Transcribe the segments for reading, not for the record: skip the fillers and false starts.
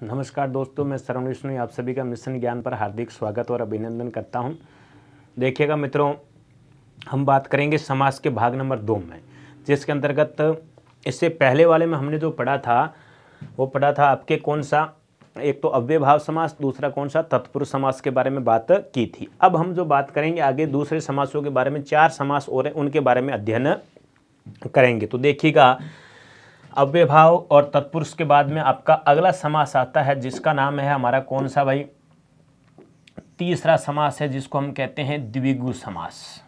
नमस्कार दोस्तों, मैं श्रवण विष्णु आप सभी का मिशन ज्ञान पर हार्दिक स्वागत और अभिनंदन करता हूं। देखिएगा मित्रों, हम बात करेंगे समास के भाग नंबर 2 में, जिसके अंतर्गत इससे पहले वाले में हमने जो पढ़ा था वो पढ़ा था आपके कौन सा, एक तो अव्ययभाव समास, दूसरा कौन सा तत्पुरुष समास के बारे में बात की थी। अब हम जो बात करेंगे आगे दूसरे समासों के बारे में, 4 समास और हैं, उनके बारे में अध्ययन करेंगे। तो देखिएगा, अव्ययभाव और तत्पुरुष के बाद में आपका अगला समास आता है जिसका नाम है हमारा कौन सा भाई, तीसरा समास है जिसको हम कहते हैं द्विगु समास।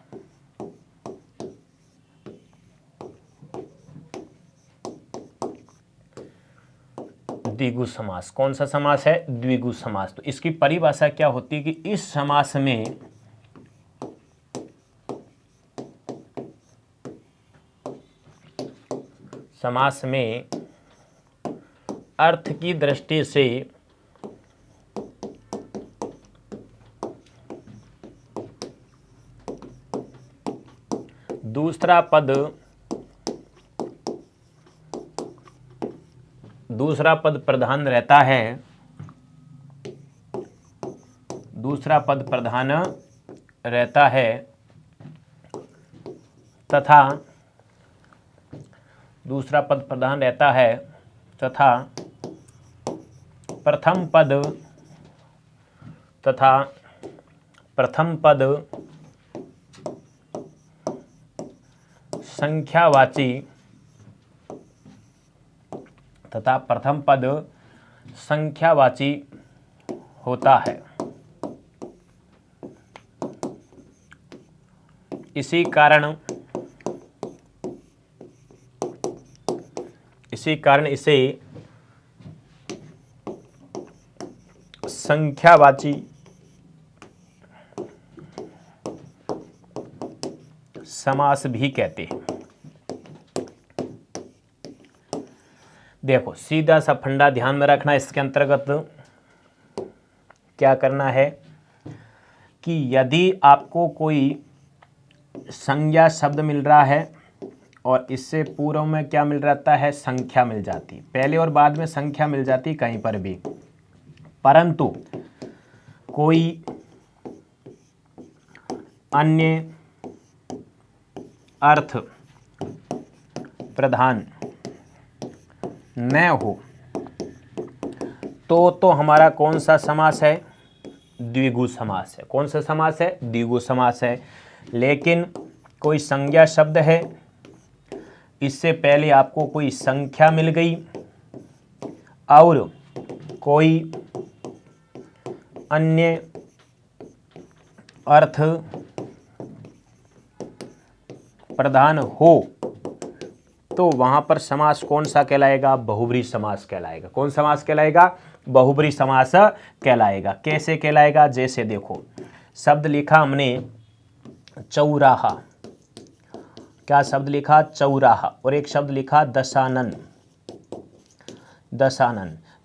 द्विगु समास कौन सा समास है? द्विगु समास। तो इसकी परिभाषा क्या होती है कि इस समास में अर्थ की दृष्टि से दूसरा पद प्रधान रहता है, दूसरा पद प्रधान रहता है तथा दूसरा पद प्रधान रहता है तथा प्रथम पद संख्यावाची होता है। इसी कारण इसे संख्यावाची समास भी कहते हैं। देखो, सीधा सा फंडा ध्यान में रखना, इसके अंतर्गत क्या करना है कि यदि आपको कोई संज्ञा शब्द मिल रहा है और इससे पूर्व में क्या मिल रहता है, संख्या मिल जाती, पहले और बाद में संख्या मिल जाती कहीं पर भी, परंतु कोई अन्य अर्थ प्रधान न हो तो हमारा कौन सा समास है? द्विगु समास है। कौन सा समास है? द्विगु समास है। लेकिन कोई संज्ञा शब्द है, इससे पहले आपको कोई संख्या मिल गई और कोई अन्य अर्थ प्रधान हो तो वहां पर समास कौन सा कहलाएगा? बहुब्रीहि समास कहलाएगा। कौन समास कहलाएगा? बहुब्रीहि समास कहलाएगा। कैसे कहलाएगा? जैसे देखो, शब्द लिखा हमने चौराहा, क्या शब्द लिखा? चौराहा। और एक शब्द लिखा दशानन।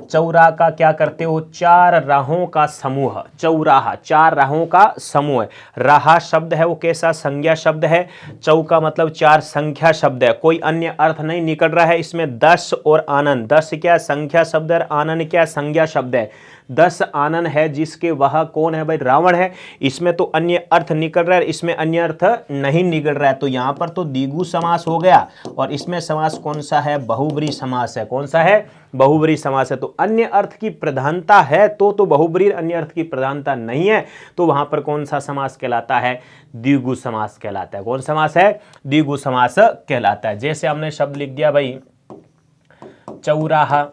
चौराहा का क्या करते हो? 4 राहों का समूह। चौराहा 4 राहों का समूह है। राहा शब्द है वो कैसा? संज्ञा शब्द है। चौ का मतलब 4 संख्या शब्द है, कोई अन्य अर्थ नहीं निकल रहा है इसमें। 10 और आनन, 10 क्या संख्या शब्द है, आनन क्या संज्ञा शब्द है। 10 आनन है जिसके वह कौन है भाई? रावण है। इसमें तो अन्य अर्थ निकल रहा है, इसमें अन्य अर्थ नहीं निकल रहा है, तो यहां पर तो द्विगु समास हो गया। और इसमें समास कौन सा है? बहुब्रीहि समास है। कौन सा है? बहुब्रीहि समास है। तो अन्य अर्थ की प्रधानता है तो बहुब्रीहि, अन्य अर्थ की प्रधानता नहीं है तो वहां पर कौन सा समास कहलाता है? द्विगु समास कहलाता है। कौन समास है? द्विगु समास कहलाता है। जैसे हमने शब्द लिख दिया भाई चौराहा,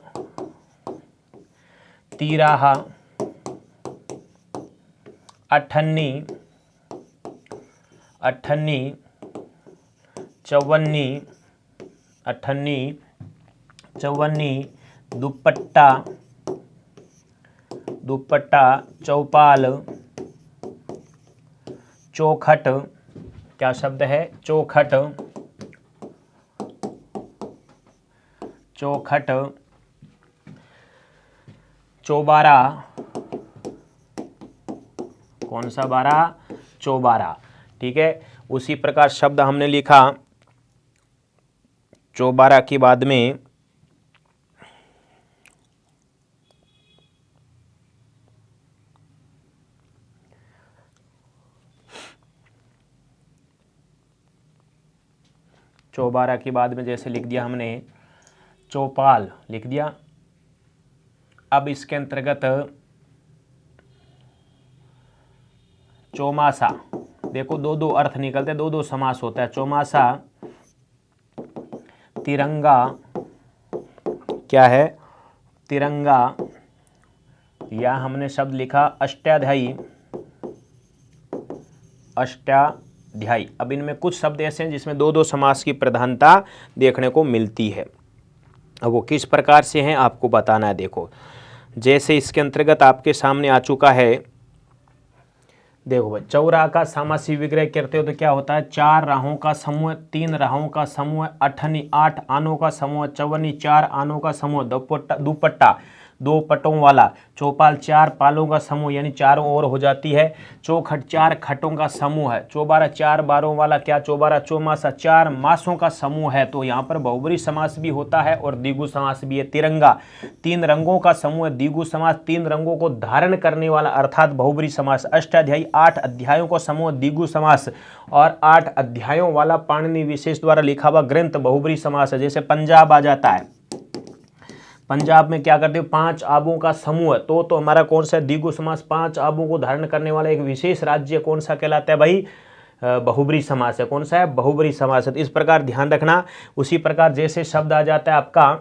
तिराहा, अठन्नी, चौवन्नी, दुपट्टा, चौपाल, चौखट, क्या शब्द है? चौखट, चौबारा, कौन सा बारा? चौबारा। ठीक है, उसी प्रकार शब्द हमने लिखा चौबारा के बाद में चौबारा के बाद में जैसे लिख दिया हमने चौपाल लिख दिया। अब इसके अंतर्गत चौमासा, देखो दो दो अर्थ निकलते, दो दो समास होता है। चौमासा, तिरंगा, क्या है तिरंगा, या हमने शब्द लिखा अष्टाध्यायी, अष्टाध्यायी। अब इनमें कुछ शब्द ऐसे हैं जिसमें दो दो समास की प्रधानता देखने को मिलती है। अब वो किस प्रकार से हैं आपको बताना है। देखो जैसे इसके अंतर्गत आपके सामने आ चुका है, देखो भाई चौरा का सामासी विग्रह करते हो तो क्या होता है, 4 राहों का समूह, 3 राहों का समूह, अठनी 8 आनों का समूह, चौवनी 4 आनों का समूह, दुपट्टा 2 पटों वाला, चौपाल 4 पालों का समूह यानी चारों ओर हो जाती है, चौखट 4 खटों का समूह है, चौबारा 4 बारों वाला, क्या चौबारा, चौमासा 4 मासों का समूह है। तो यहाँ पर बहुब्री समास भी होता है और द्विगु समास भी है। तिरंगा 3 रंगों का समूह, द्विगु समास 3 रंगों को धारण करने वाला अर्थात बहुब्री समास। अष्टाध्यायी 8 अध्यायों का समूह, द्विगु समास, और 8 अध्यायों वाला पाणिनि विशेष द्वारा लिखा हुआ ग्रंथ बहुब्री समास है। जैसे पंजाब आ जाता है, पंजाब में क्या करते हो, 5 आबों का समूह, तो हमारा कौन सा द्विगु समास, 5 आबों को धारण करने वाला एक विशेष राज्य कौन सा कहलाता है भाई, बहुब्री समास है। कौन सा है, बहुब्री समास है। तो इस प्रकार ध्यान रखना। उसी प्रकार जैसे शब्द आ जाता है आपका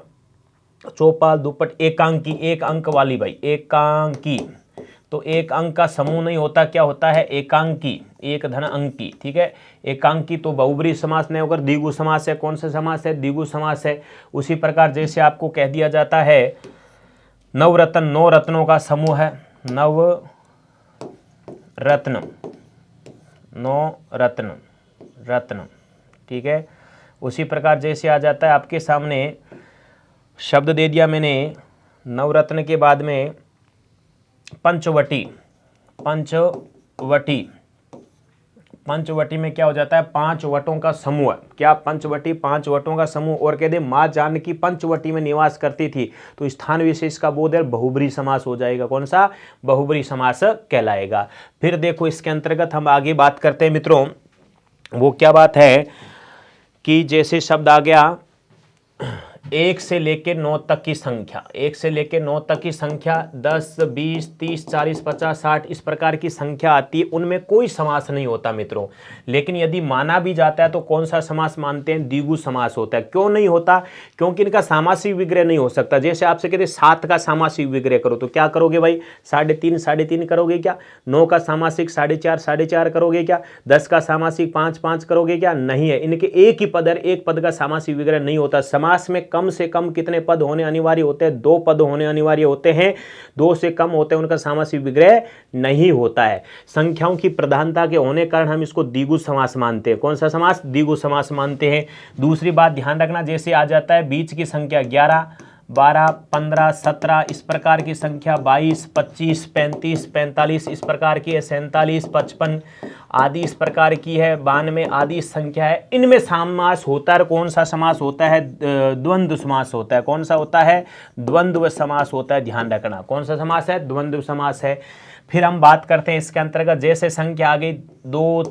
चौपाल, दुपट, एकांकी, 1 अंक वाली भाई, एकांकी, तो 1 अंक का समूह नहीं होता, क्या होता है, एकांकी, 1 धन अंकी, ठीक है। एकांकी तो बहुब्री समास नहीं होकर द्विगु समास है। कौन सा समास है, द्विगु समास है। उसी प्रकार जैसे आपको कह दिया जाता है नवरत्न, 9 रत्नों का समूह है, नवरत्न, 9 रत्न, ठीक है। उसी प्रकार जैसे आ जाता है आपके सामने शब्द दे दिया मैंने नवरत्न के बाद में पंचवटी, पंचवटी में क्या हो जाता है, 5 वटों का समूह, क्या पंचवटी 5 वटों का समूह। और कह दे माँ जानकी पंचवटी में निवास करती थी, तो स्थान विशेष का बोध है बहुब्री समास हो जाएगा। कौन सा, बहुब्री समास कहलाएगा। फिर देखो इसके अंतर्गत हम आगे बात करते हैं मित्रों, वो क्या बात है कि जैसे शब्द आ गया 1 से लेकर 9 तक की संख्या, 1 से लेकर 9 तक की संख्या, 10, 20, 30, 40, 50, 60 इस प्रकार की संख्या आती है, उनमें कोई समास नहीं होता मित्रों। लेकिन यदि माना भी जाता है तो कौन सा समास मानते हैं, द्विगु समास होता है। क्यों नहीं होता, क्योंकि इनका सामासिक विग्रह नहीं हो सकता। जैसे आपसे कहते 7 का सामासिक विग्रह करो तो क्या करोगे भाई, 3.5 3.5 करोगे क्या, 9 का सामासिक 4.5 4.5 करोगे क्या, 10 का सामासिक 5 5 करोगे क्या, नहीं है। इनके एक ही पद, एक पद का सामासिक विग्रह नहीं होता। समास में कम से कम कितने पद होने अनिवार्य होते हैं, 2 पद होने अनिवार्य होते हैं, 2 से कम होते हैं उनका सामासिक विग्रह नहीं होता है। संख्याओं की प्रधानता के होने कारण हम इसको द्विगु समास मानते हैं। कौन सा समास, द्विगु समास मानते हैं। दूसरी बात ध्यान रखना, जैसे आ जाता है बीच की संख्या 11, 12, 15, 17 इस प्रकार की संख्या, 22, 25, 35, 45 इस प्रकार की है, 47, 55 आदि इस प्रकार की है, 92 आदि संख्या है, इनमें समास होता है। कौन सा समास होता है, द्वंद्व समास होता है। कौन सा होता है, द्वंद्व समास होता है। ध्यान रखना कौन सा समास है, द्वंद्व समास है। फिर हम बात करते हैं इसके अंतर्गत, जैसे संख्या आ गई 2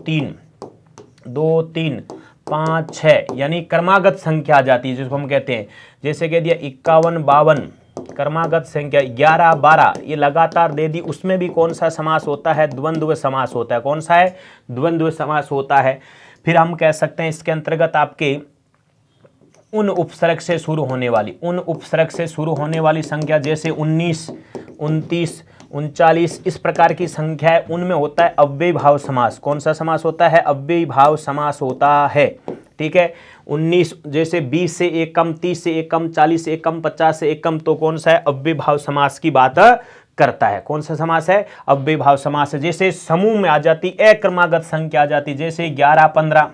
3 5 6 यानी क्रमागत संख्या आ जाती है, जिसको हम कहते हैं, जैसे कह दिया 51 52 क्रमागत संख्या, 11 12 ये लगातार दे दी, उसमें भी कौन सा समास होता है, द्वंद्व समास होता है। कौन सा है, द्वंद्व समास होता है। फिर हम कह सकते हैं इसके अंतर्गत आपके उन उपसर्ग से शुरू होने वाली संख्या, जैसे 19 29 39 इस प्रकार की संख्या है, उनमें होता है अव्ययी भाव समास। कौन सा समास होता है, अव्ययी भाव समास होता है, ठीक है। 19 जैसे 20 से 1 कम, 30 से 1 कम, 40 से 1 कम, 50 से 1 कम, तो कौन सा है, अव्ययी भाव समास की बात करता है। कौन सा समास है, अव्ययी भाव समास है। जैसे समूह में आ जाती अक्रमागत संख्या आ जाती, जैसे 11 15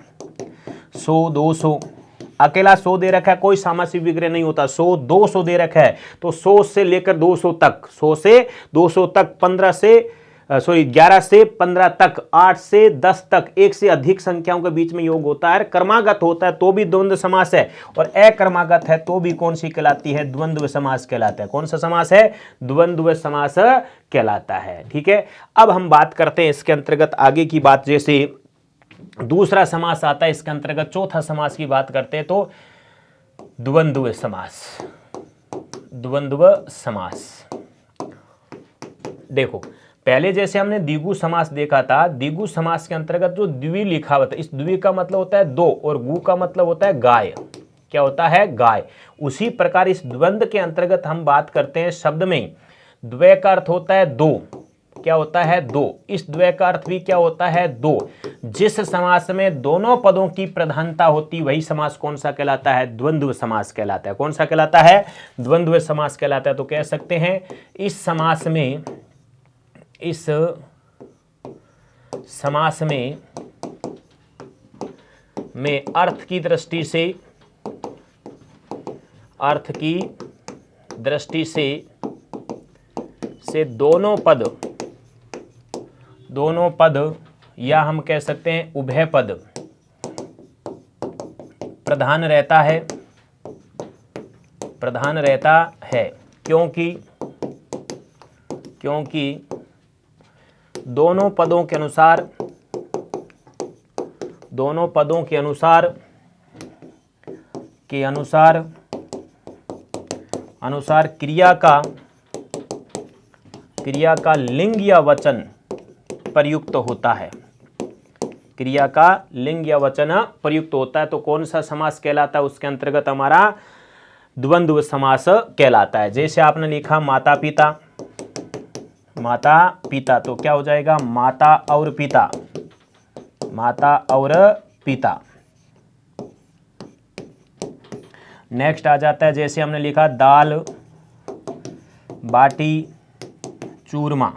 100 200, अकेला 100 दे रखा है, कोई सामासिक विग्रह नहीं होता। 100 200 दे रखा है तो 100 से लेकर 200 तक, 100 से 200 तक, 11 से 15 तक, 8 से 10 तक, एक से अधिक संख्याओं के बीच में योग होता है। क्रमागत होता है तो भी द्वंद्व समास है, और अक्रमागत है तो भी कौन सी कहलाती है, द्वंद्व समास कहलाता है। कौन सा समास है, द्वंद्व समास कहलाता है, ठीक है। अब हम बात करते हैं इसके अंतर्गत आगे की बात, जैसे दूसरा समास आता है इसके अंतर्गत, चौथा समास की बात करते हैं तो द्वंद्व समास। द्वंद्व समास, देखो पहले जैसे हमने द्विगु समास देखा था, द्विगु समास के अंतर्गत जो द्वि लिखा हुआ था, इस द्वि का मतलब होता है दो और गु का मतलब होता है गाय। क्या होता है? गाय। उसी प्रकार इस द्वंद्व के अंतर्गत हम बात करते हैं शब्द में, द्वय का अर्थ होता है दो। क्या होता है? दो। इस द्वय का अर्थ भी क्या होता है? दो। जिस समास में दोनों पदों की प्रधानता होती वही समास कौन सा कहलाता है? द्वंद्व समास कहलाता है। कौन सा कहलाता है? द्वंद्व समास कहलाता है। तो कह सकते हैं इस समास में अर्थ की दृष्टि से दोनों पद या हम कह सकते हैं उभय पद प्रधान रहता है, क्योंकि दोनों पदों के अनुसार क्रिया का लिंग या वचन प्रयुक्त होता है। क्रिया का लिंग या वचन प्रयुक्त होता है तो कौन सा समास कहलाता है? उसके अंतर्गत हमारा द्वंद्व समास कहलाता है। जैसे आपने लिखा माता पिता, तो क्या हो जाएगा? माता और पिता। नेक्स्ट आ जाता है, जैसे हमने लिखा दाल बाटी चूरमा,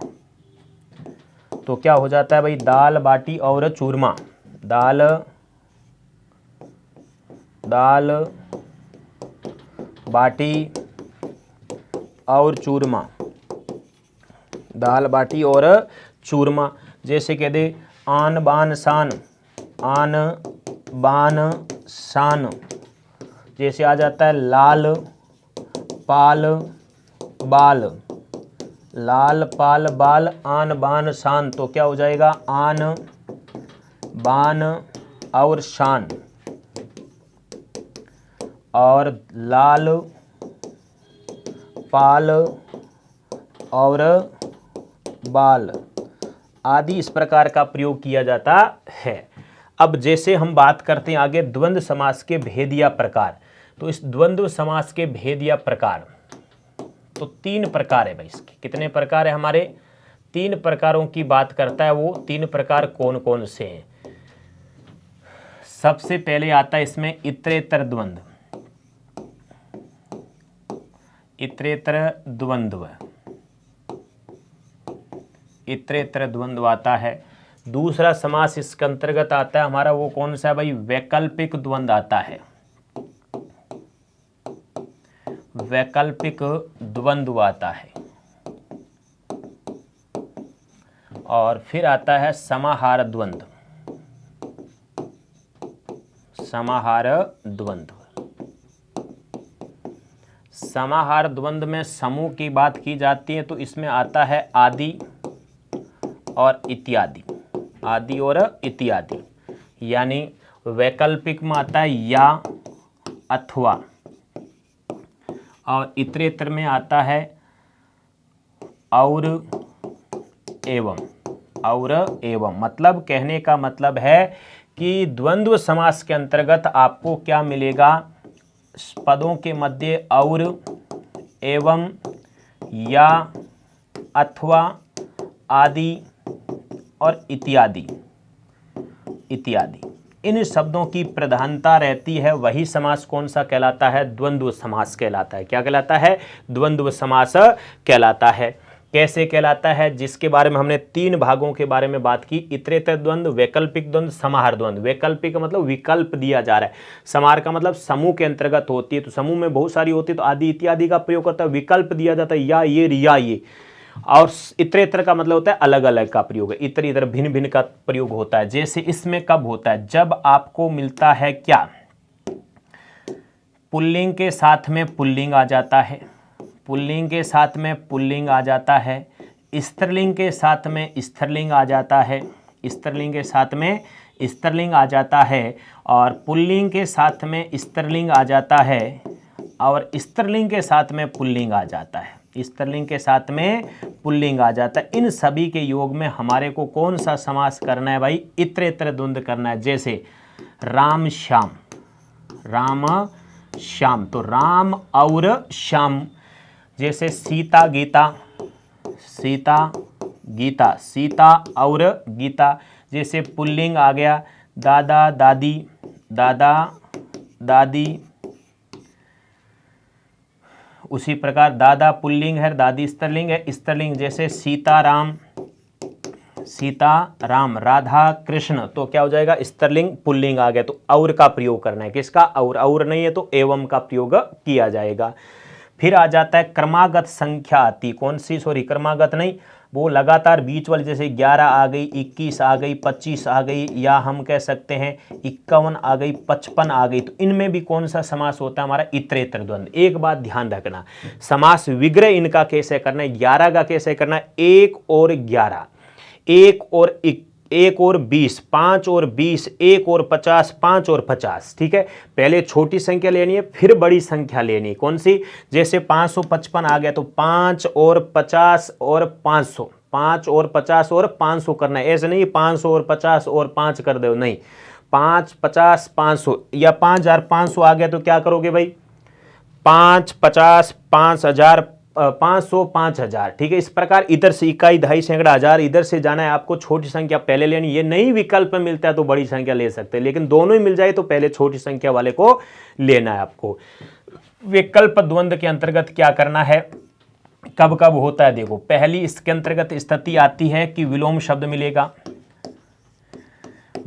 तो क्या हो जाता है भाई? दाल बाटी और चूरमा। दाल बाटी और चूरमा। दाल बाटी और चूरमा। जैसे कह दे आन बान शान। जैसे आ जाता है लाल पाल बाल आन बान शान, तो क्या हो जाएगा? आन बान और शान। और लाल पाल और बाल आदि इस प्रकार का प्रयोग किया जाता है। अब जैसे हम बात करते हैं आगे द्वंद्व समास के भेद या प्रकार, तो इस द्वंद्व समास के भेद या प्रकार तो 3 प्रकार है भाई। इसके कितने प्रकार है? हमारे 3 प्रकारों की बात करता है। वो 3 प्रकार कौन कौन से हैं? सबसे पहले आता है इसमें इतरेतर द्वंद्व। इतरेतर द्वंद्व आता है। दूसरा समास इसके अंतर्गत आता है हमारा, वो कौन सा है भाई? वैकल्पिक द्वंद्व आता है। वैकल्पिक द्वंद्व आता है। और फिर आता है समाहार द्वंद्व। समाहार द्वंद्व में समूह की बात की जाती है तो इसमें आता है आदि और इत्यादि। यानी वैकल्पिक में आता है या अथवा, और इतरेतर में आता है और एवं। मतलब कहने का मतलब है कि द्वंद्व समास के अंतर्गत आपको क्या मिलेगा? पदों के मध्य और, एवं, या, अथवा, आदि और इत्यादि। इन शब्दों की प्रधानता रहती है, वही समास कौन सा कहलाता है? द्वंद्व समास कहलाता है। क्या कहलाता है? द्वंद्व समास कहलाता है। कैसे कहलाता है? जिसके बारे में हमने 3 भागों के बारे में बात की, इतरेतर द्वंद्व, वैकल्पिक द्वंद्व, समाहार द्वंद्व। वैकल्पिक का मतलब विकल्प दिया जा रहा है, समाहार का मतलब समूह के अंतर्गत होती है, तो समूह में बहुत सारी होती है तो आदि इत्यादि का प्रयोग करता है, विकल्प दिया जाता है या ये। और इतरेतर का मतलब होता है अलग अलग का प्रयोग है, इतर भिन्न भिन्न का प्रयोग होता है। जैसे इसमें कब होता है? जब आपको मिलता है क्या? पुल्लिंग के साथ में पुल्लिंग आ जाता है, पुल्लिंग के साथ में पुल्लिंग आ जाता है, स्त्रीलिंग के साथ में स्त्रीलिंग आ जाता है, स्त्रीलिंग के साथ में स्त्रीलिंग आ जाता है, और पुल्लिंग के साथ में स्त्रीलिंग आ जाता है, और स्त्रीलिंग के साथ में पुल्लिंग आ जाता है, स्त्रीलिंग के साथ में पुल्लिंग आ जाता है। इन सभी के योग में हमारे को कौन सा समास करना है भाई? इतरेतर द्वंद्व करना है। जैसे राम श्याम, राम श्याम, तो राम और श्याम। जैसे सीता गीता, सीता गीता, सीता और गीता। जैसे पुल्लिंग आ गया दादा दादी, दादा दादी। उसी प्रकार दादा पुल्लिंग है, दादी स्त्रीलिंग है। स्त्रीलिंग जैसे सीताराम, सीता राम, राधा कृष्ण, तो क्या हो जाएगा? स्त्रीलिंग पुल्लिंग आ गया। तो और का प्रयोग करना है। किसका? और नहीं है तो एवं का प्रयोग किया जाएगा। फिर आ जाता है क्रमागत संख्या आती। कौन सी? सॉरी, क्रमागत नहीं, वो लगातार बीच वाली। जैसे 11 आ गई, 21 आ गई, 25 आ गई, या हम कह सकते हैं 51 आ गई, 55 आ गई। तो इनमें भी कौन सा समास होता है? हमारा इतरेतर द्वंद्व। एक बात ध्यान रखना, समास विग्रह इनका कैसे करना है, 11 का कैसे करना है? 1 और 11, 1 और 20, 5 और 20, 1 और 50, 5 और 50। ठीक है, पहले छोटी संख्या लेनी है, फिर बड़ी संख्या लेनी है। कौन सी? जैसे 555 आ गया तो 5 और 50 और 500, 5 और 50 और 500 करना है। ऐसे नहीं 500 और 50 और 5 कर दो, नहीं, 5, 50, 500, या 5500 आ गया तो क्या करोगे भाई? 5, 50, 5000, 500, 5000। ठीक है, इस प्रकार इधर से इकाई, दहाई, सैकड़ा, हजार, इधर से जाना है आपको। छोटी संख्या पहले लेनी, ये नहीं विकल्प में मिलता है तो बड़ी संख्या ले सकते हैं, लेकिन दोनों ही मिल जाए तो पहले छोटी संख्या वाले को लेना है आपको। विकल्प द्वंद्व के अंतर्गत क्या करना है, कब कब होता है? देखो, पहली इसके अंतर्गत स्थिति आती है कि विलोम शब्द मिलेगा।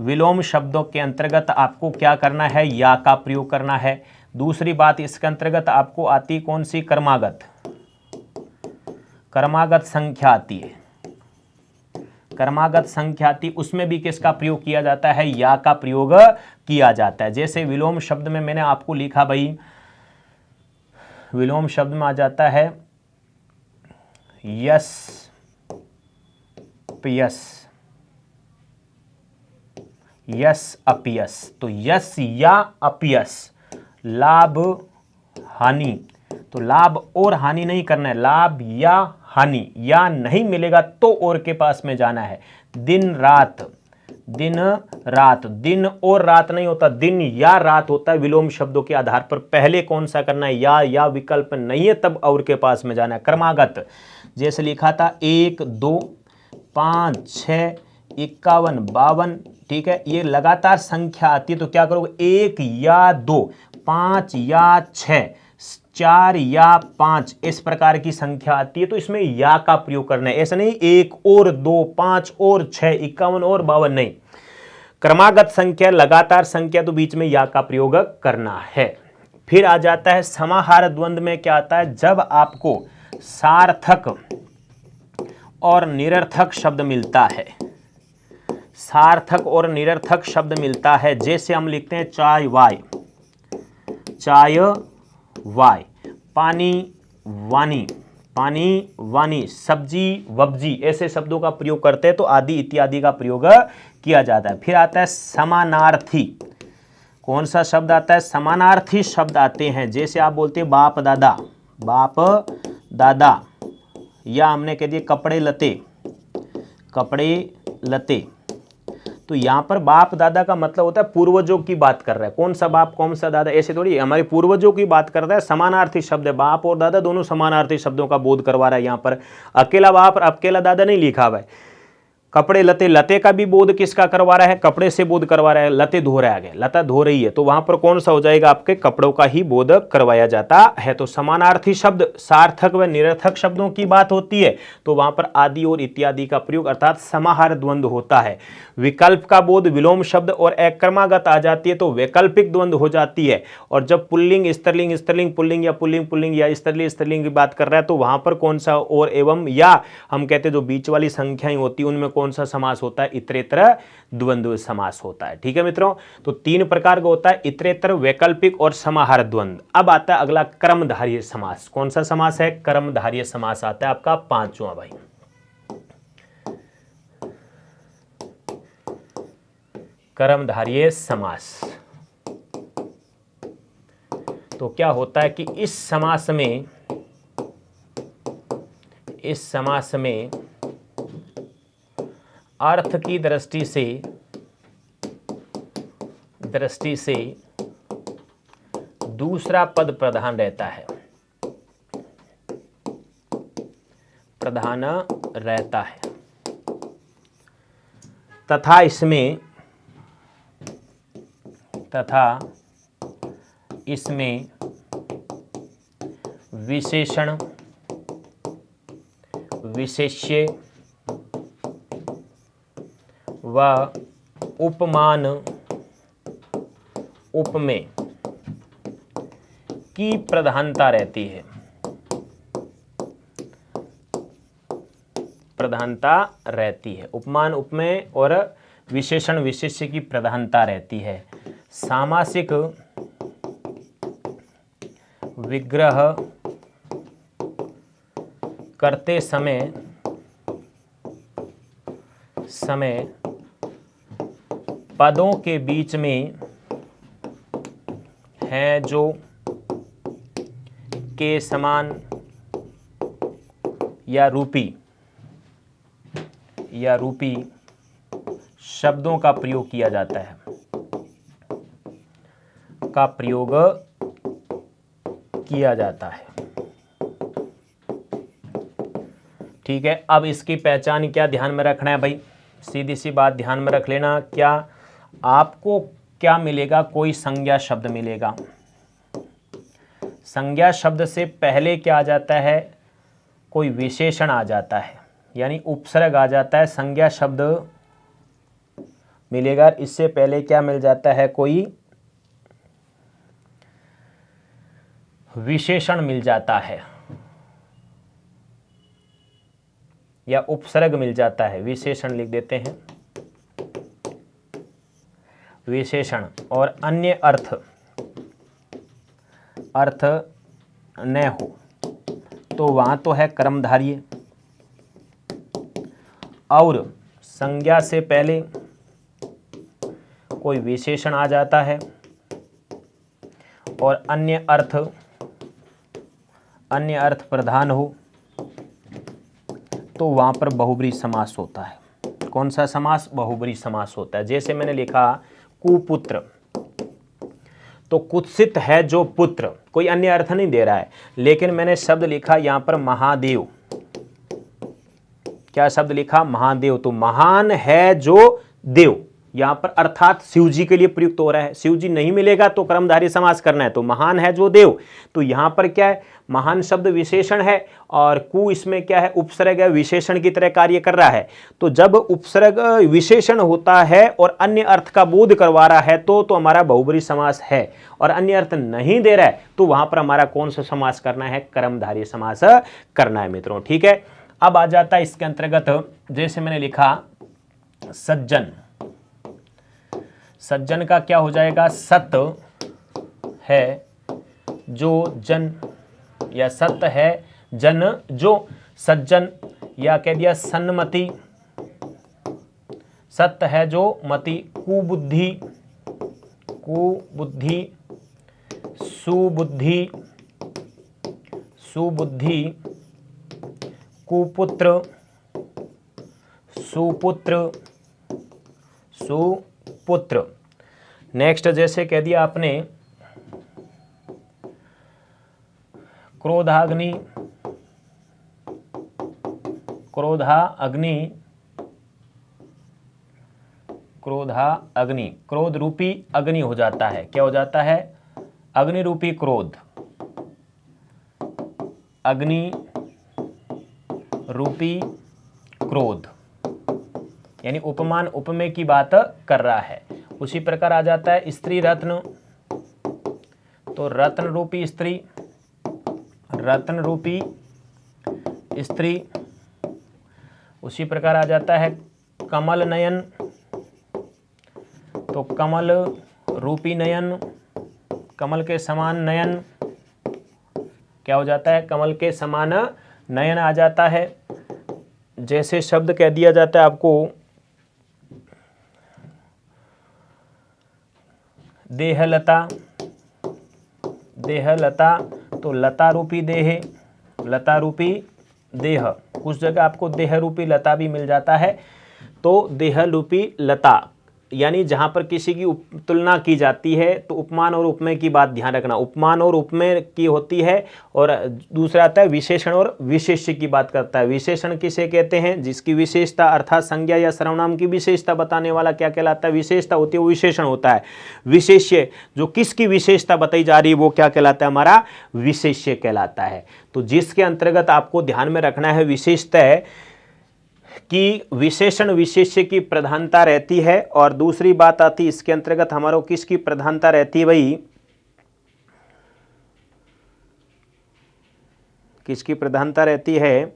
विलोम शब्दों के अंतर्गत आपको क्या करना है? या का प्रयोग करना है। दूसरी बात इसके अंतर्गत आपको आती कौन सी? क्रमागत, क्रमागत संख्या आती है। क्रमागत संख्या आती, उसमें भी किसका प्रयोग किया जाता है? या का प्रयोग किया जाता है। जैसे विलोम शब्द में मैंने आपको लिखा भाई, विलोम शब्द में आ जाता है यस, पयस, यस अपयस। तो यस या अपयस, लाभ हानि, तो लाभ और हानि नहीं करना है, लाभ या हानि, या नहीं मिलेगा तो और के पास में जाना है। दिन रात, दिन रात, दिन और रात नहीं होता, दिन या रात होता है। विलोम शब्दों के आधार पर पहले कौन सा करना है? या विकल्प नहीं है तब और के पास में जाना है। क्रमागत जैसे लिखा था 1, 2, 5, 6, 51, 52। ठीक है, ये लगातार संख्या आती है तो क्या करोगे? 1 या 2, 5 या 6, 4 या 5, इस प्रकार की संख्या आती है तो इसमें या का प्रयोग करना है। ऐसा नहीं 1 और 2, 5 और 6, 51 और 52, नहीं। क्रमागत संख्या, लगातार संख्या, तो बीच में या का प्रयोग करना है। फिर आ जाता है समाहार द्वंद्व में क्या आता है? जब आपको सार्थक और निरर्थक शब्द मिलता है, सार्थक और निरर्थक शब्द मिलता है। जैसे हम लिखते हैं चाय वाय, चाय वाय, पानी वानी, पानी वानी, सब्जी वब्जी, ऐसे शब्दों का प्रयोग करते हैं तो आदि इत्यादि का प्रयोग किया जाता है। फिर आता है समानार्थी। कौन सा शब्द आता है? समानार्थी शब्द आते हैं। जैसे आप बोलते हैं बाप दादा, बाप दादा, या हमने कह दिया कपड़े लते, कपड़े लते। तो यहाँ पर बाप दादा का मतलब होता है पूर्वजों की बात कर रहा है। कौन सा बाप कौन सा दादा, ऐसे थोड़ी, हमारे पूर्वजों की बात करता है। समानार्थी शब्द है, बाप और दादा दोनों समानार्थी शब्दों का बोध करवा रहा है। यहाँ पर अकेला बाप और अकेला दादा नहीं लिखा हुआ है। कपड़े लते, लते का भी बोध किसका करवा रहा है? कपड़े से बोध करवा रहा है। लते धो रहा है, लता धो रही है, तो वहां पर कौन सा हो जाएगा? आपके कपड़ों का ही बोध करवाया जाता है। तो समानार्थी शब्द, सार्थक व निरर्थक शब्दों की बात होती है तो वहां पर आदि और इत्यादि का प्रयोग अर्थात समाहार द्वंद्व होता है। विकल्प का बोध, विलोम शब्द और अक्रमागत आ जाती है तो वैकल्पिक द्वंद्व हो जाती है। और जब पुल्लिंग स्त्रीलिंग, स्त्रीलिंग पुल्लिंग, या पुल्लिंग पुल्लिंग, या स्त्रीलिंग स्त्रीलिंग की बात कर रहा है तो वहां पर कौन सा और एवं या हम कहते हैं जो बीच वाली संख्याएं होती है उनमें कौन सा समास होता है? इतरेतर द्वंद्व समास होता है। ठीक है मित्रों, तो 3 प्रकार का होता है, इतरेतर, वैकल्पिक और समाहार द्वंद्व। अब आता है अगला क्रमधारय समास। कौन सा समास है? क्रमधारय समास आता है आपका 5वां भाई। कर्मधारय समास। तो क्या होता है कि इस समास में अर्थ की दृष्टि से दूसरा पद प्रधान रहता है, तथा इसमें विशेषण, विशेष्य व उपमान, उपमेय की प्रधानता रहती है, उपमान, उपमेय और विशेषण, विशेष्य की प्रधानता रहती है। सामासिक विग्रह करते समय पदों के बीच में हैं जो के समान या रूपी शब्दों का प्रयोग किया जाता है, ठीक है। अब इसकी पहचान क्या ध्यान में रखना है भाई, सीधी सी बात ध्यान में रख लेना। क्या आपको क्या मिलेगा, कोई संज्ञा शब्द मिलेगा। संज्ञा शब्द से पहले क्या आ जाता है, कोई विशेषण आ जाता है, यानी उपसर्ग आ जाता है। संज्ञा शब्द मिलेगा, इससे पहले क्या मिल जाता है, कोई विशेषण मिल जाता है या उपसर्ग मिल जाता है। विशेषण लिख देते हैं, विशेषण। और अन्य अर्थ न हो तो वहां तो है कर्मधारय, और संज्ञा से पहले कोई विशेषण आ जाता है और अन्य अर्थ प्रधान हो तो वहां पर बहुब्री समास होता है। कौन सा समास, बहुब्री समास होता है। जैसे मैंने लिखा कुपुत्र, तो कुत्सित है जो पुत्र, कोई अन्य अर्थ नहीं दे रहा है, लेकिन मैंने शब्द लिखा यहां पर महादेव। क्या शब्द लिखा, महादेव। तो महान है जो देव, यहां पर अर्थात शिव जी के लिए प्रयुक्त हो रहा है। शिव जी नहीं मिलेगा तो कर्मधारय समास करना है, तो महान है जो देव। तो यहां पर क्या है, महान शब्द विशेषण है और कु इसमें क्या है, उपसर्ग है, विशेषण की तरह कार्य कर रहा है। तो जब उपसर्ग विशेषण होता है और अन्य अर्थ का बोध करवा रहा है तो हमारा बहुब्री समास है, और अन्य अर्थ नहीं दे रहा है तो वहां पर हमारा कौन सा समास करना है, कर्मधारय समास करना है मित्रों, ठीक है। अब आ जाता है इसके अंतर्गत, जैसे मैंने लिखा सज्जन। सज्जन का क्या हो जाएगा, सत्य है जो जन, या सत्य है जन जो सज्जन, या कह दिया सन्मति, सत्य है जो मति, कुबुद्धि, सुबुद्धि, कुपुत्र, सुपुत्र। नेक्स्ट जैसे कह दिया आपने क्रोधाग्नि, क्रोध रूपी अग्नि हो जाता है। क्या हो जाता है, अग्नि रूपी क्रोध, अग्नि रूपी क्रोध, यानी उपमान उपमेय की बात कर रहा है। उसी प्रकार आ जाता है स्त्री रत्न, तो रत्न रूपी स्त्री, उसी प्रकार आ जाता है कमल नयन, तो कमल रूपी नयन, कमल के समान नयन, क्या हो जाता है, कमल के समान नयन आ जाता है। जैसे शब्द कह दिया जाता है आपको देहलता, देहलता तो लता रूपी देह, लता रूपी देह, कुछ जगह आपको देह रूपी लता भी मिल जाता है। तो देह रूपी लता यानी जहाँ पर किसी की तुलना की जाती है तो उपमान और उपमेय की बात ध्यान रखना, उपमान और उपमेय की होती है। और दूसरा आता है विशेषण और विशेष्य की बात करता है। विशेषण किसे कहते हैं? जिसकी विशेषता अर्थात संज्ञा या सर्वनाम की विशेषता बताने वाला क्या कहलाता है? विशेषता होती है वो विशेषण होता है। विशेष्य जो किसकी विशेषता बताई जा रही है वो क्या कहलाता है? हमारा विशेष्य कहलाता है। तो जिसके अंतर्गत आपको ध्यान में रखना है विशेषता है कि विशेषण विशेष्य की प्रधानता रहती है। और दूसरी बात आती है इसके अंतर्गत हमारा किसकी प्रधानता रहती है भाई? किसकी प्रधानता रहती है?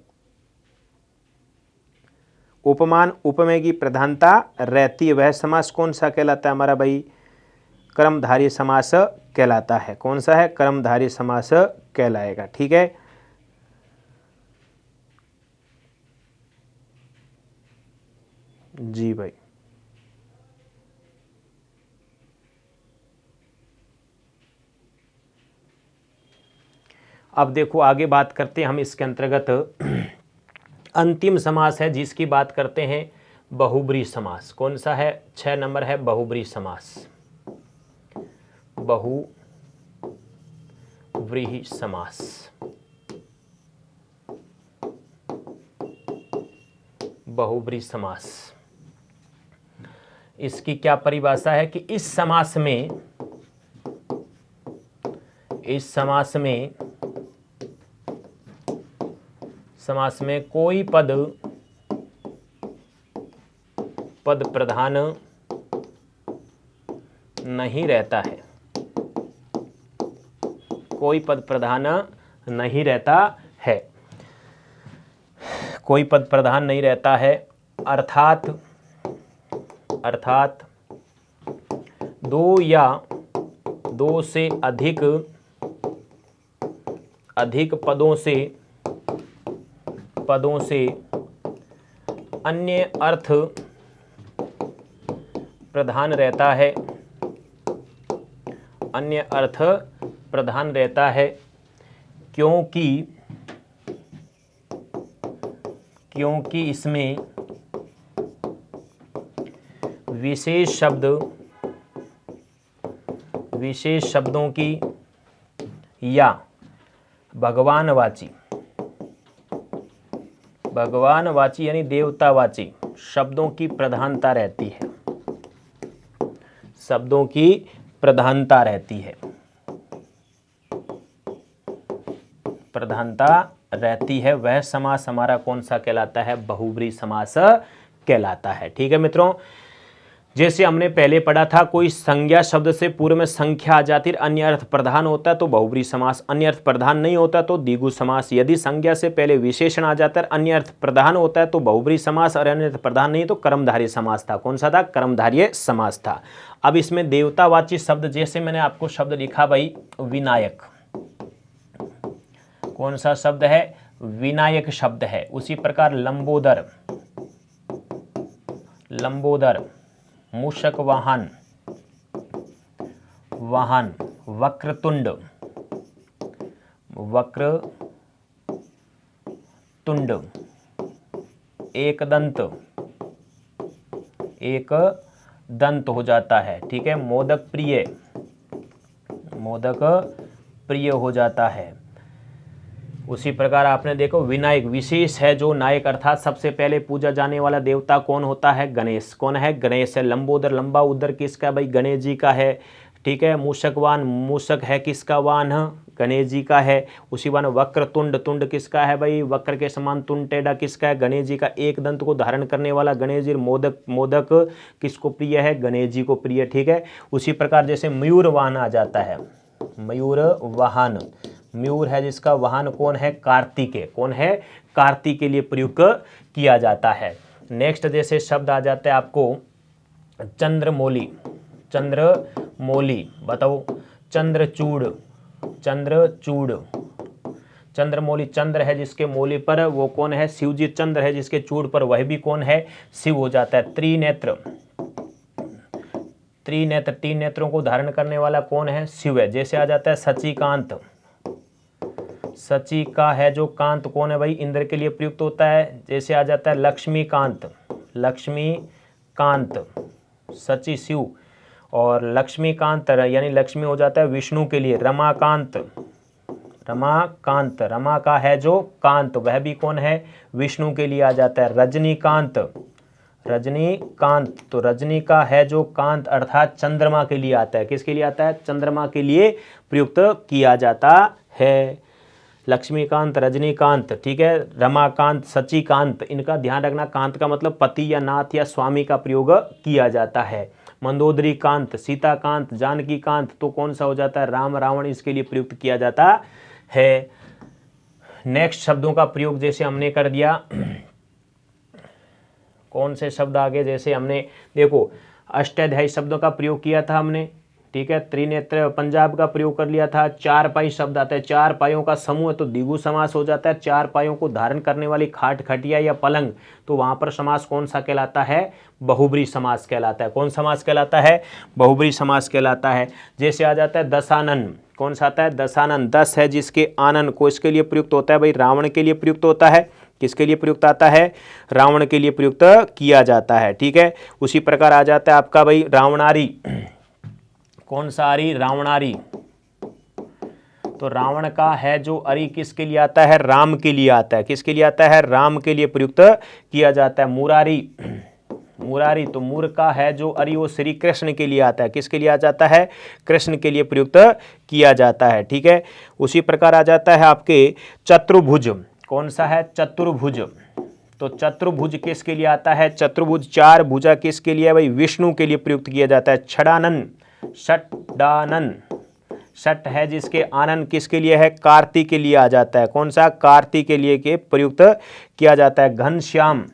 उपमान उपमेय की प्रधानता रहती है। वह समास कौन सा कहलाता है हमारा भाई? कर्मधारय समास कहलाता है। कौन सा है? कर्मधारय समास कहलाएगा। ठीक है, जी भाई। अब देखो आगे बात करते हैं हम इसके अंतर्गत अंतिम समास है जिसकी बात करते हैं बहुब्रीहि समास। कौन सा है? 6 नंबर है बहुब्रीहि समास। बहुव्रीहि समास, बहुब्रीहि समास। इसकी क्या परिभाषा है कि इस समास में कोई पद प्रधान नहीं रहता है, कोई पद प्रधान नहीं रहता है, कोई पद प्रधान नहीं रहता है। अर्थात दो या दो से अधिक पदों से अन्य अर्थ प्रधान रहता है, अन्य अर्थ प्रधान रहता है। क्योंकि इसमें विशेष शब्दों की या भगवानवाची यानी देवतावाची शब्दों की प्रधानता रहती है, शब्दों की प्रधानता रहती है, प्रधानता रहती है। वह समास हमारा कौन सा कहलाता है? बहुब्रीहि समास कहलाता है। ठीक है मित्रों, जैसे हमने पहले पढ़ा था कोई संज्ञा शब्द से पूर्व में संख्या आ जाती है, अन्य अर्थ प्रधान होता है तो बहुब्रीहि समास, अन्य अर्थ प्रधान नहीं होता तो द्विगु समास। यदि संज्ञा से पहले विशेषण आ जाता है, अन्य अर्थ प्रधान होता है तो बहुब्रीहि समास, और अन्य अर्थ प्रधान नहीं तो कर्मधारय समास था। कौन सा था? कर्मधारय समास था। अब इसमें देवतावाची शब्द, जैसे मैंने आपको शब्द लिखा भाई विनायक, कौन सा शब्द है? विनायक शब्द है। उसी प्रकार लंबोदर, मूषक वाहन, वक्रतुंड, एक दंत हो जाता है। ठीक है, मोदक प्रिय हो जाता है। उसी प्रकार आपने देखो विनायक विशेष है, जो नायक अर्थात सबसे पहले पूजा जाने वाला देवता कौन होता है? गणेश। कौन है? गणेश है। लंबोदर, लंबा उदर किसका? भाई गणेश जी का है। ठीक है, मूषकवान, मूषक है किसका? वाहन गणेश जी का है। उसी वान वक्रतुंड, तुंड किसका है भाई? वक्र के समान तुंड टेढ़ा किसका है? गणेश जी का। एक दंत को धारण करने वाला गणेश जी। मोदक किसको प्रिय है? गणेश जी को प्रिय। ठीक है, उसी प्रकार जैसे मयूर वाहन आ जाता है, मयूर वाहन, मयूर है जिसका वाहन कौन है? कार्तिकेय। कौन है? कार्तिक के लिए प्रयुक्त किया जाता है। नेक्स्ट जैसे शब्द आ जाता है आपको चंद्रमौली, बताओ। चंद्रचूड़, चंद्रमौली, चंद्र है जिसके मौली पर वो कौन है? शिव जी। चंद्र है जिसके चूड़ पर वह भी कौन है? शिव हो जाता है। त्रिनेत्र, तीन नेत्रों को धारण करने वाला कौन है? शिव है। जैसे आ जाता है सचिकांत, सची का है जो कांत कौन है भाई? इंद्र के लिए प्रयुक्त होता है। जैसे आ जाता है लक्ष्मीकांत, लक्ष्मीकांत सची शिव, और लक्ष्मीकांत यानी लक्ष्मी हो जाता है विष्णु के लिए। रमाकांत, रमाकांत, रमा का है जो कांत वह भी कौन है? विष्णु के लिए आ जाता है। रजनीकांत, रजनीकांत तो रजनी का है जो कांत अर्थात चंद्रमा के लिए आता है। किसके लिए आता है? चंद्रमा के लिए प्रयुक्त किया जाता है। लक्ष्मीकांत, रजनीकांत, ठीक है। रमाकांत, सचिकांत, इनका ध्यान रखना। कांत का मतलब पति या नाथ या स्वामी का प्रयोग किया जाता है। मंदोदरी कांत, सीताकांत, जानकी कांत तो कौन सा हो जाता है? राम, रावण, इसके लिए प्रयुक्त किया जाता है। नेक्स्ट शब्दों का प्रयोग जैसे हमने कर दिया, कौन से शब्द आगे? जैसे हमने देखो अष्टाध्यायी शब्दों का प्रयोग किया था हमने, ठीक है। त्रिनेत्र पंजाब का प्रयोग कर लिया था। चार पाई शब्द आता है, चार पायों का समूह है तो द्विगु समास हो जाता है। चार पायों को धारण करने वाली खाट, खटिया या पलंग, तो वहां पर समास कौन सा कहलाता है? बहुब्री समास कहलाता है। कौन समास कहलाता है? बहुब्री समास कहलाता है। जैसे आ जाता है दशानन, कौन सा आता है? दशानन, दस है जिसके आनन को इसके लिए प्रयुक्त होता है भाई, रावण के लिए प्रयुक्त होता है। किसके लिए प्रयुक्त आता है? रावण के लिए प्रयुक्त किया जाता है, ठीक है। उसी प्रकार आ जाता है आपका भाई रावणारी, कौन सा अरी? रावणारी, तो रावण का है जो अरी किसके लिए आता है? राम के लिए आता है। किसके लिए आता है? राम के लिए प्रयुक्त किया जाता है। मुरारी, मुरारी तो मूर का है जो अरी वो श्री कृष्ण के लिए आता है। किसके लिए आ जाता है? कृष्ण के लिए प्रयुक्त किया जाता है, ठीक है। उसी प्रकार आ जाता है आपके चतुर्भुज, कौन सा है? चतुर्भुज, तो चतुर्भुज किसके लिए आता है? चतुर्भुज चार भुजा किसके लिए है भाई? विष्णु के लिए प्रयुक्त किया जाता है। छड़ानन, षडानन, षट है जिसके आनंद किसके लिए है? कार्तिक के लिए आ जाता है। कौन सा? कार्तिक के लिए के प्रयुक्त किया जाता है। घनश्याम,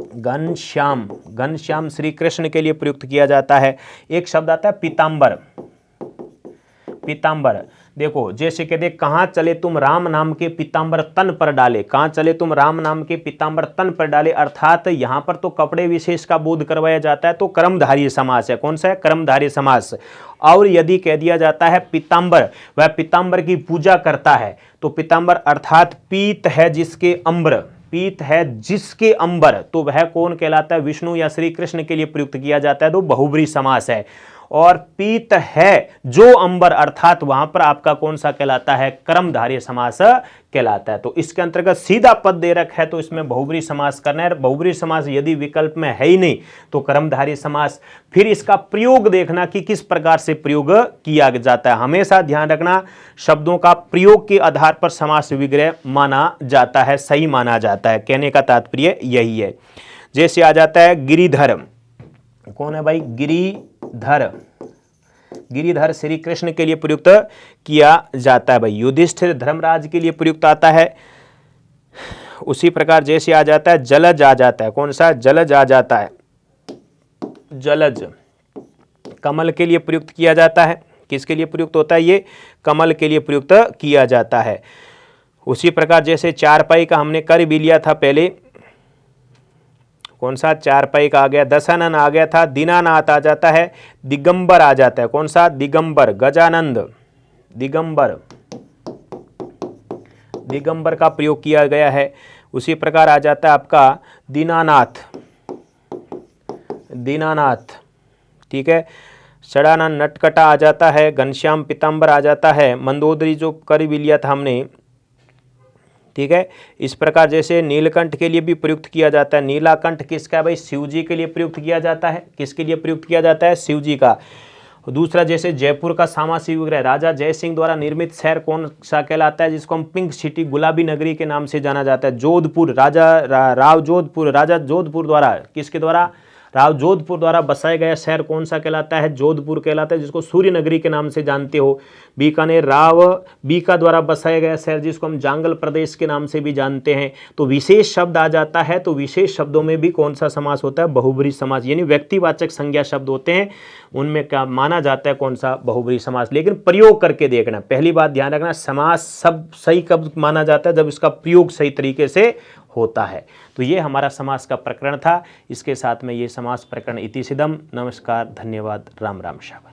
घनश्याम, घनश्याम श्री कृष्ण के लिए प्रयुक्त किया जाता है। एक शब्द आता है पीतांबर, पीतांबर, देखो जैसे कि देख, कहाँ चले तुम राम नाम के पीतांबर तन पर डाले, कहाँ चले तुम राम नाम के पीतांबर तन पर डाले, अर्थात यहाँ पर तो कपड़े विशेष का बोध करवाया जाता है, तो कर्मधारय समास है। कौन सा है? कर्मधारय समास। और यदि कह दिया जाता है पीतांबर, वह पीतांबर की पूजा करता है, तो पीतांबर अर्थात पीत है जिसके अंबर, पीत है जिसके अंबर, तो वह कौन कहलाता है? विष्णु या श्री कृष्ण के लिए प्रयुक्त किया जाता है, तो बहुब्री समास है। और पीत है जो अंबर, अर्थात वहां पर आपका कौन सा कहलाता है? कर्मधारय समास कहलाता है। तो इसके अंतर्गत सीधा पद दे रखा है तो इसमें बहुब्री समास करना है। बहुब्री समास यदि विकल्प में है ही नहीं तो कर्मधारय समास। फिर इसका प्रयोग देखना कि किस प्रकार से प्रयोग किया जाता है। हमेशा ध्यान रखना, शब्दों का प्रयोग के आधार पर समास विग्रह माना जाता है, सही माना जाता है। कहने का तात्पर्य यही है। जैसे आ जाता है गिरिधर, कौन है भाई? गिरिधर, गिरिधर श्री कृष्ण के लिए प्रयुक्त किया जाता है भाई। युधिष्ठिर धर्मराज के लिए प्रयुक्त आता है। उसी प्रकार जैसे आ जाता है जलज आ जाता है। कौन सा? जलज आ जाता है। जलज कमल के लिए प्रयुक्त किया जाता है। किसके लिए प्रयुक्त होता है? ये कमल के लिए प्रयुक्त किया जाता है। उसी प्रकार जैसे चारपाई का हमने कर भी लिया था पहले, कौन सा? चारपाई का आ गया। दशानन आ गया था। दीनानाथ आ जाता है। दिगंबर आ जाता है। कौन सा? दिगंबर। गजानंद, दिगंबर, दिगंबर का प्रयोग किया गया है। उसी प्रकार आ जाता है आपका दीनानाथ, दीनानाथ, ठीक है। षडानन नटकटा आ जाता है। घनश्याम पीतांबर आ जाता है। मंदोदरी जो कर भी लिया था हमने, ठीक है। इस प्रकार जैसे नीलकंठ के लिए भी प्रयुक्त किया जाता है। नीलाकंठ किसका है भाई? शिव जी के लिए प्रयुक्त किया जाता है। किसके लिए प्रयुक्त किया जाता है? शिव जी का। दूसरा जैसे जयपुर का सामासिक विग्रह राजा जय सिंह द्वारा निर्मित शहर कौन सा कहलाता है? जिसको हम पिंक सिटी, गुलाबी नगरी के नाम से जाना जाता है। जोधपुर, राजा राव जोधपुर, राजा जोधपुर द्वारा, किसके द्वारा? राव जोधपुर द्वारा बसाया गया शहर कौन सा कहलाता है? जोधपुर कहलाता है, जिसको सूर्य नगरी के नाम से जानते हो। बीकानेर, राव बीका द्वारा बसाया गया शहर जिसको हम जांगल प्रदेश के नाम से भी जानते हैं। तो विशेष शब्द आ जाता है, तो विशेष शब्दों में भी कौन सा समास होता है? बहुब्री समास, यानी व्यक्तिवाचक संज्ञा शब्द होते हैं, उनमें क्या माना जाता है? कौन सा? बहुब्री समास। लेकिन प्रयोग करके देखना, पहली बात ध्यान रखना, समास सब सही कब माना जाता है? जब इसका प्रयोग सही तरीके से होता है। तो ये हमारा समास का प्रकरण था। इसके साथ में ये समास प्रकरण इति सिदम। नमस्कार, धन्यवाद, राम राम शाबाश।